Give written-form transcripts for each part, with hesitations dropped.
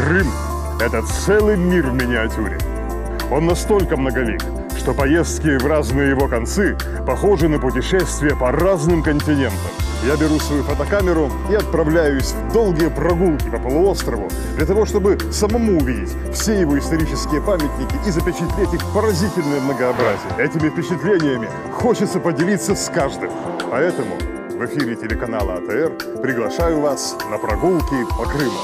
Крым – это целый мир в миниатюре. Он настолько многолик, что поездки в разные его концы похожи на путешествия по разным континентам. Я беру свою фотокамеру и отправляюсь в долгие прогулки по полуострову для того, чтобы самому увидеть все его исторические памятники и запечатлеть их поразительное многообразие. Этими впечатлениями хочется поделиться с каждым. Поэтому в эфире телеканала АТР приглашаю вас на прогулки по Крыму.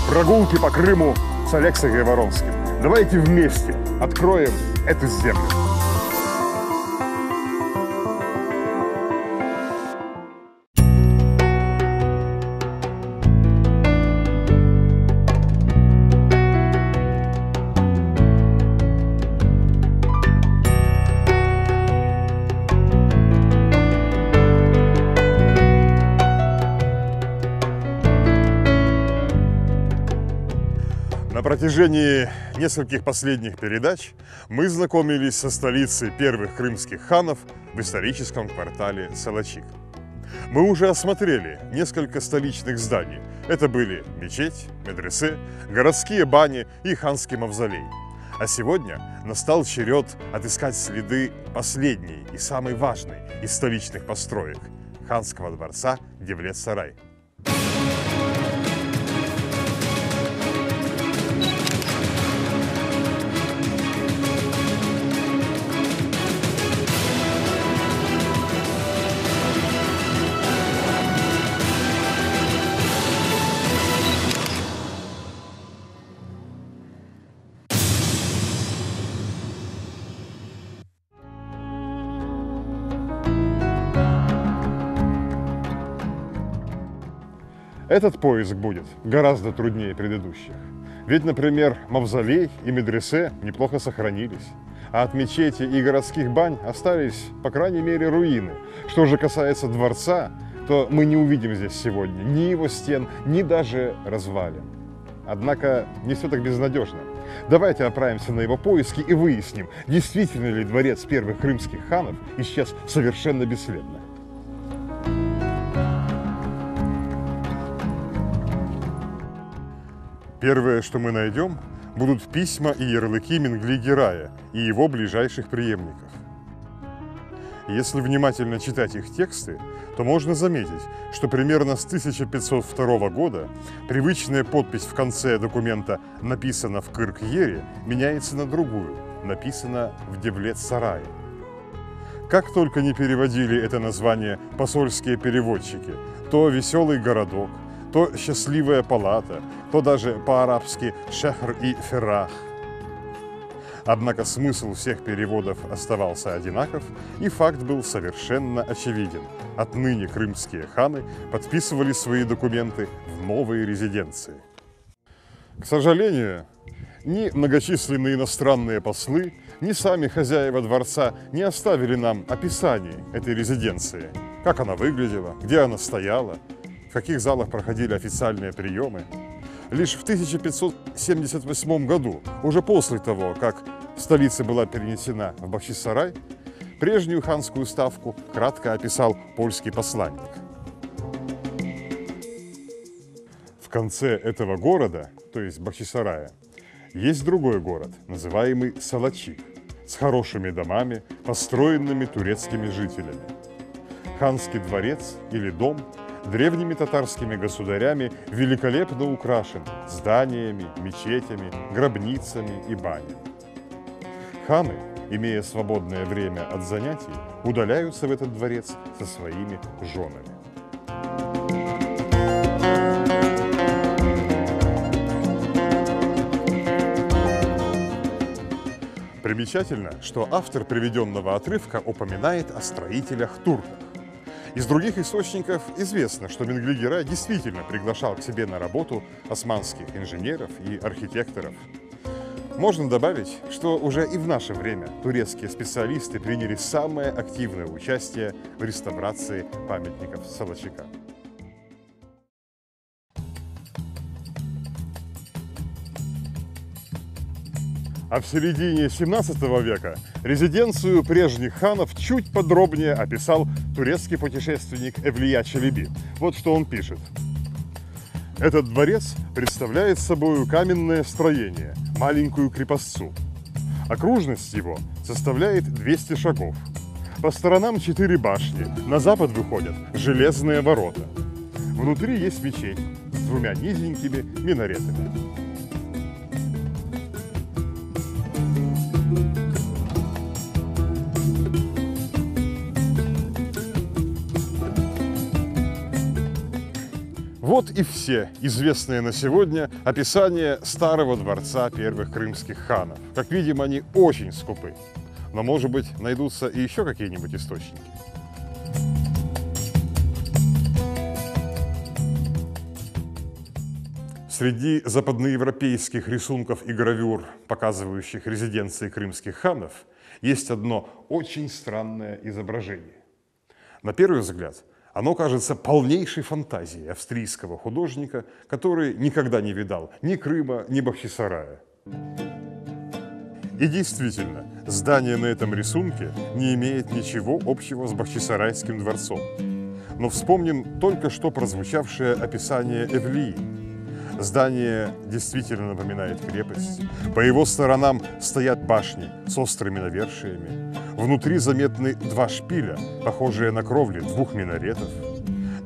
Прогулки по Крыму с Алексеем Гайворонским. Давайте вместе откроем эту землю. На протяжении нескольких последних передач мы знакомились со столицей первых крымских ханов в историческом квартале Салачик. Мы уже осмотрели несколько столичных зданий. Это были мечеть, медресе, городские бани и ханский мавзолей. А сегодня настал черед отыскать следы последней и самой важной из столичных построек – ханского дворца Девлет-Сарай. Этот поиск будет гораздо труднее предыдущих. Ведь, например, мавзолей и медресе неплохо сохранились, а от мечети и городских бань остались, по крайней мере, руины. Что же касается дворца, то мы не увидим здесь сегодня ни его стен, ни даже развалин. Однако не все так безнадежно. Давайте отправимся на его поиски и выясним, действительно ли дворец первых крымских ханов исчез совершенно бесследно. Первое, что мы найдем, будут письма и ярлыки Менгли-Гирая и его ближайших преемников. Если внимательно читать их тексты, то можно заметить, что примерно с 1502 года привычная подпись в конце документа «написано в Кырк-Ере» меняется на другую, «написано в Девлет-Сарае». Как только не переводили это название посольские переводчики, то «веселый городок», то «счастливая палата», то даже по-арабски «шехр» и «феррах». Однако смысл всех переводов оставался одинаков, и факт был совершенно очевиден. Отныне крымские ханы подписывали свои документы в новые резиденции. К сожалению, ни многочисленные иностранные послы, ни сами хозяева дворца не оставили нам описаний этой резиденции. Как она выглядела, где она стояла, в каких залах проходили официальные приемы. Лишь в 1578 году, уже после того, как столица была перенесена в Бахчисарай, прежнюю ханскую ставку кратко описал польский посланник. В конце этого города, то есть Бахчисарая, есть другой город, называемый Салачик, с хорошими домами, построенными турецкими жителями. Ханский дворец или дом древними татарскими государями великолепно украшен зданиями, мечетями, гробницами и банями. Ханы, имея свободное время от занятий, удаляются в этот дворец со своими женами. Примечательно, что автор приведенного отрывка упоминает о строителях-турках. Из других источников известно, что Менгли-Гирай действительно приглашал к себе на работу османских инженеров и архитекторов. Можно добавить, что уже и в наше время турецкие специалисты приняли самое активное участие в реставрации памятников Салачика. А в середине 17 века резиденцию прежних ханов чуть подробнее описал турецкий путешественник Эвлия Челеби. Вот что он пишет. Этот дворец представляет собой каменное строение, маленькую крепостцу. Окружность его составляет 200 шагов. По сторонам 4 башни, на запад выходят железные ворота. Внутри есть мечеть с 2 низенькими минаретами. Вот и все известные на сегодня описания старого дворца первых крымских ханов. Как видим, они очень скупы. Но, может быть, найдутся и еще какие-нибудь источники. Среди западноевропейских рисунков и гравюр, показывающих резиденции крымских ханов, есть одно очень странное изображение. На первый взгляд, оно кажется полнейшей фантазией австрийского художника, который никогда не видал ни Крыма, ни Бахчисарая. И действительно, здание на этом рисунке не имеет ничего общего с Бахчисарайским дворцом. Но вспомним только что прозвучавшее описание Эвлии. Здание действительно напоминает крепость. По его сторонам стоят башни с острыми навершиями. Внутри заметны 2 шпиля, похожие на кровли 2 минаретов.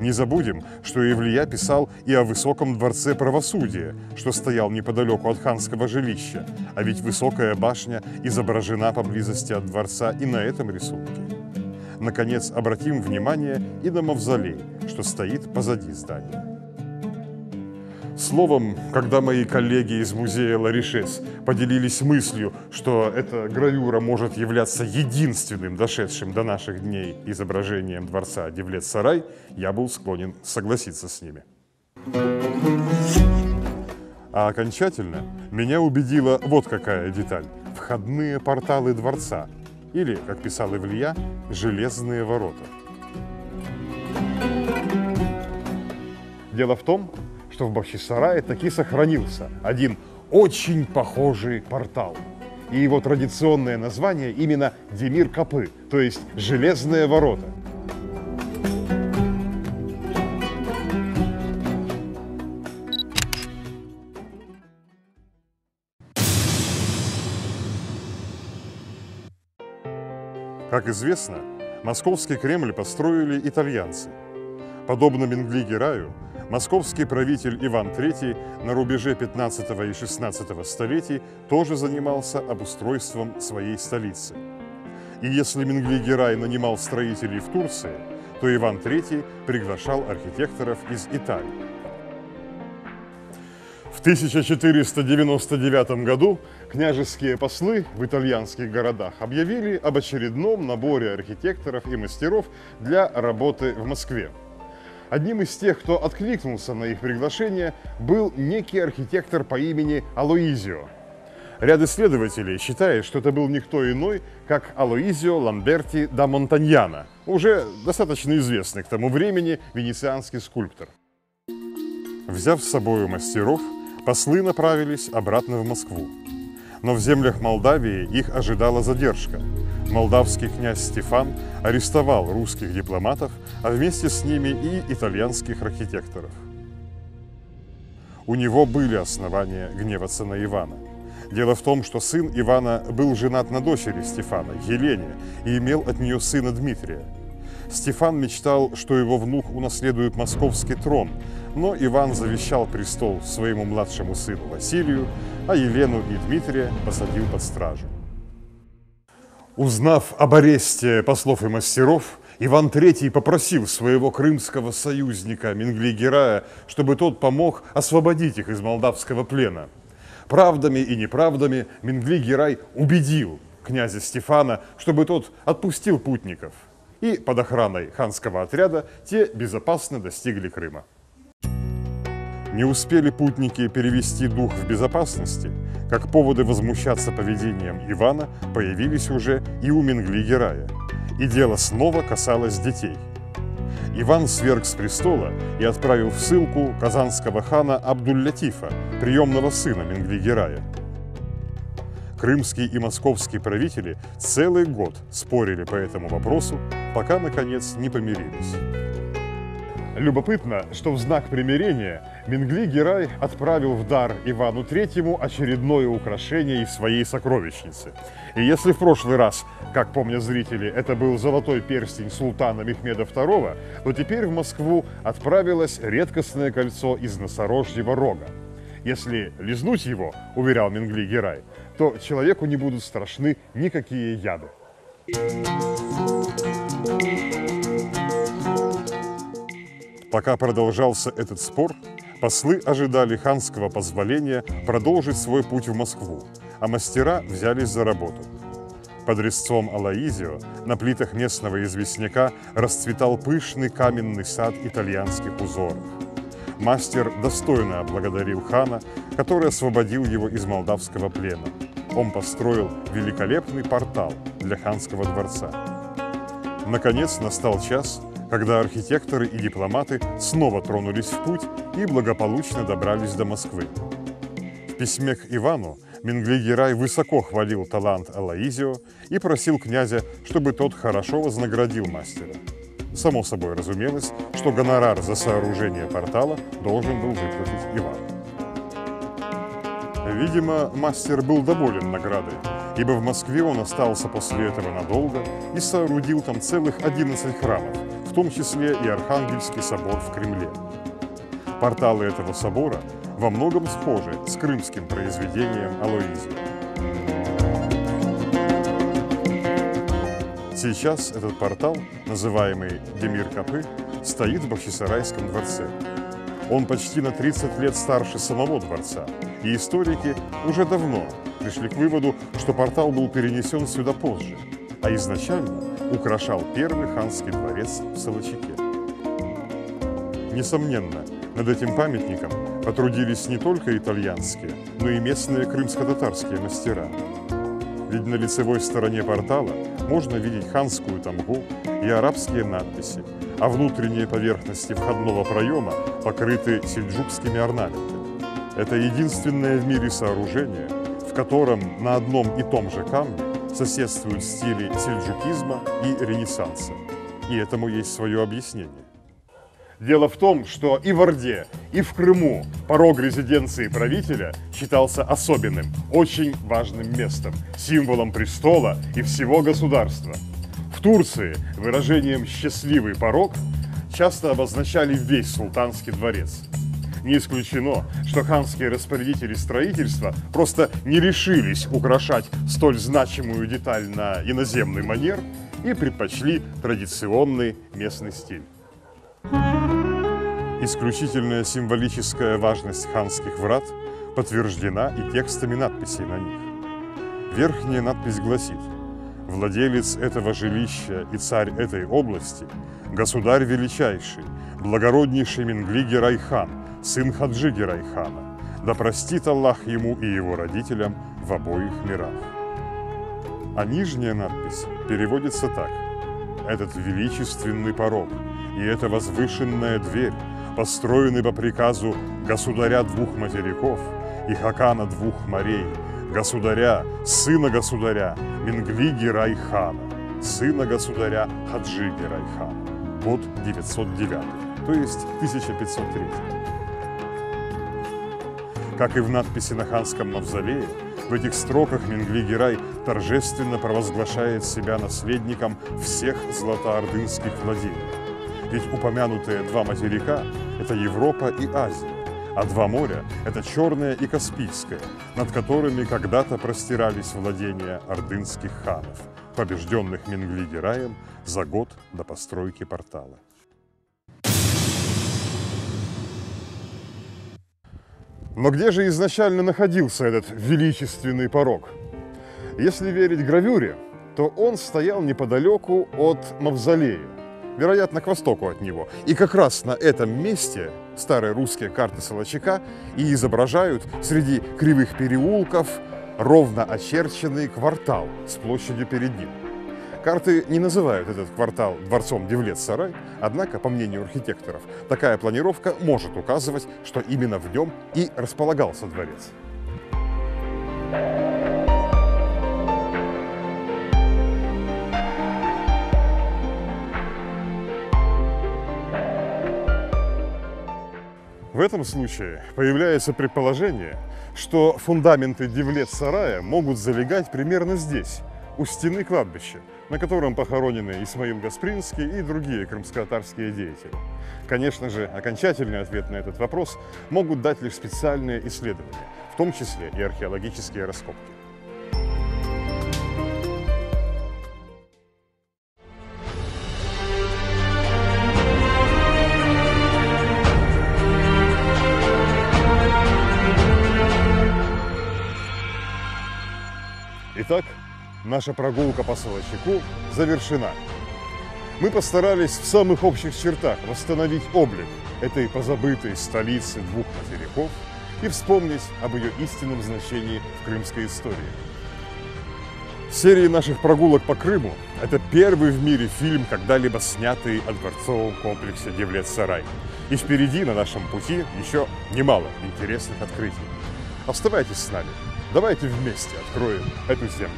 Не забудем, что Эвлия писал и о высоком дворце правосудия, что стоял неподалеку от ханского жилища, а ведь высокая башня изображена поблизости от дворца и на этом рисунке. Наконец, обратим внимание и на мавзолей, что стоит позади здания. Словом, когда мои коллеги из музея Ларишес поделились мыслью, что эта гравюра может являться единственным дошедшим до наших дней изображением дворца Девлет-Сарай, я был склонен согласиться с ними. А окончательно меня убедила вот какая деталь – входные порталы дворца, или, как писал Эвлия, железные ворота. Дело в том, что в Бахчисарае таки сохранился один очень похожий портал. И его традиционное название именно Демир-Капы, то есть «железные ворота». Как известно, московский Кремль построили итальянцы. Подобно Менгли-Гераю, московский правитель Иван III на рубеже 15 и 16 столетий тоже занимался обустройством своей столицы. И если Менгли-Герай нанимал строителей в Турции, то Иван III приглашал архитекторов из Италии. В 1499 году княжеские послы в итальянских городах объявили об очередном наборе архитекторов и мастеров для работы в Москве. Одним из тех, кто откликнулся на их приглашение, был некий архитектор по имени Алоизио. Ряд исследователей считает, что это был никто иной, как Алоизио Ламберти да Монтаньяно, уже достаточно известный к тому времени венецианский скульптор. Взяв с собой мастеров, послы направились обратно в Москву. Но в землях Молдавии их ожидала задержка. Молдавский князь Стефан арестовал русских дипломатов, а вместе с ними и итальянских архитекторов. У него были основания гневаться на Ивана. Дело в том, что сын Ивана был женат на дочери Стефана, Елене, и имел от нее сына Дмитрия. Стефан мечтал, что его внук унаследует московский трон, но Иван завещал престол своему младшему сыну Василию, а Елену и Дмитрия посадил под стражу. Узнав об аресте послов и мастеров, Иван III попросил своего крымского союзника Менгли-Герая, чтобы тот помог освободить их из молдавского плена. Правдами и неправдами Менгли-Герай убедил князя Стефана, чтобы тот отпустил путников. И под охраной ханского отряда те безопасно достигли Крыма. Не успели путники перевести дух в безопасности, как поводы возмущаться поведением Ивана появились уже и у Менгли-Герая. И дело снова касалось детей. Иван сверг с престола и отправил в ссылку казанского хана Абдуль-Латифа, приемного сына Менгли-Герая. Крымские и московские правители целый год спорили по этому вопросу, пока, наконец, не помирились. Любопытно, что в знак примирения Менгли-Герай отправил в дар Ивану III очередное украшение из своей сокровищницы. И если в прошлый раз, как помнят зрители, это был золотой перстень султана Мехмеда II, то теперь в Москву отправилось редкостное кольцо из носорожьего рога. Если лизнуть его, уверял Менгли-Герай, то человеку не будут страшны никакие яды. Пока продолжался этот спор, послы ожидали ханского позволения продолжить свой путь в Москву, а мастера взялись за работу. Под резцом Алоизио на плитах местного известняка расцветал пышный каменный сад итальянских узоров. Мастер достойно отблагодарил хана, который освободил его из молдавского плена. Он построил великолепный портал для ханского дворца. Наконец настал час, когда архитекторы и дипломаты снова тронулись в путь и благополучно добрались до Москвы. В письме к Ивану Менгли-Герай высоко хвалил талант Алоизио и просил князя, чтобы тот хорошо вознаградил мастера. Само собой разумелось, что гонорар за сооружение портала должен был выплатить Иван. Видимо, мастер был доволен наградой, ибо в Москве он остался после этого надолго и соорудил там целых 11 храмов, в том числе и Архангельский собор в Кремле. Порталы этого собора во многом схожи с крымским произведением Алоизио. Сейчас этот портал, называемый Демир-Капы, стоит в Бахчисарайском дворце. Он почти на 30 лет старше самого дворца, и историки уже давно пришли к выводу, что портал был перенесен сюда позже, а изначально украшал первый ханский дворец в Солочаке. Несомненно, над этим памятником потрудились не только итальянские, но и местные крымско-татарские мастера. Ведь на лицевой стороне портала можно видеть ханскую тамгу и арабские надписи, а внутренние поверхности входного проема покрыты сельджукскими орнаментами. Это единственное в мире сооружение, в котором на одном и том же камне соседствуют стили сельджукизма и ренессанса. И этому есть свое объяснение. Дело в том, что и в Орде, и в Крыму порог резиденции правителя считался особенным, очень важным местом, символом престола и всего государства. В Турции выражением «счастливый порог» часто обозначали весь султанский дворец. Не исключено, что ханские распорядители строительства просто не решились украшать столь значимую деталь на иноземный манер и предпочли традиционный местный стиль. Исключительная символическая важность ханских врат подтверждена и текстами надписей на них. Верхняя надпись гласит: «Владелец этого жилища и царь этой области, государь величайший, благороднейший Менгли-Герай хан, сын Хаджи-Герай хана, да простит Аллах ему и его родителям в обоих мирах». А нижняя надпись переводится так: «Этот величественный порог и эта возвышенная дверь построены по приказу государя двух материков и хакана двух морей, государя, сына государя Менгли-Герай хана, сына государя Хаджи-Герай хана». Год 909, то есть 1503. Как и в надписи на ханском мавзолее, в этих строках Менгли-Герай торжественно провозглашает себя наследником всех златоордынских владений. Ведь упомянутые два материка – это Европа и Азия, а два моря – это Черное и Каспийское, над которыми когда-то простирались владения ордынских ханов, побежденных Менгли-Гераем за год до постройки портала. Но где же изначально находился этот величественный порог? Если верить гравюре, то он стоял неподалеку от мавзолея, вероятно, к востоку от него. И как раз на этом месте старые русские карты Солочака и изображают среди кривых переулков ровно очерченный квартал с площадью перед ним. Карты не называют этот квартал дворцом Девлет-Сарай, однако, по мнению архитекторов, такая планировка может указывать, что именно в нем и располагался дворец. В этом случае появляется предположение, что фундаменты Девлет-сарая могут залегать примерно здесь, у стены кладбища, на котором похоронены Исмаил Гаспринский и другие крымско-татарские деятели. Конечно же, окончательный ответ на этот вопрос могут дать лишь специальные исследования, в том числе и археологические раскопки. Итак, наша прогулка по Солочаку завершена. Мы постарались в самых общих чертах восстановить облик этой позабытой столицы двух материков и вспомнить об ее истинном значении в крымской истории. Серия наших прогулок по Крыму – это первый в мире фильм, когда-либо снятый о дворцовом комплексе Девлет-сарай. И впереди на нашем пути еще немало интересных открытий. Оставайтесь с нами. Давайте вместе откроем эту землю.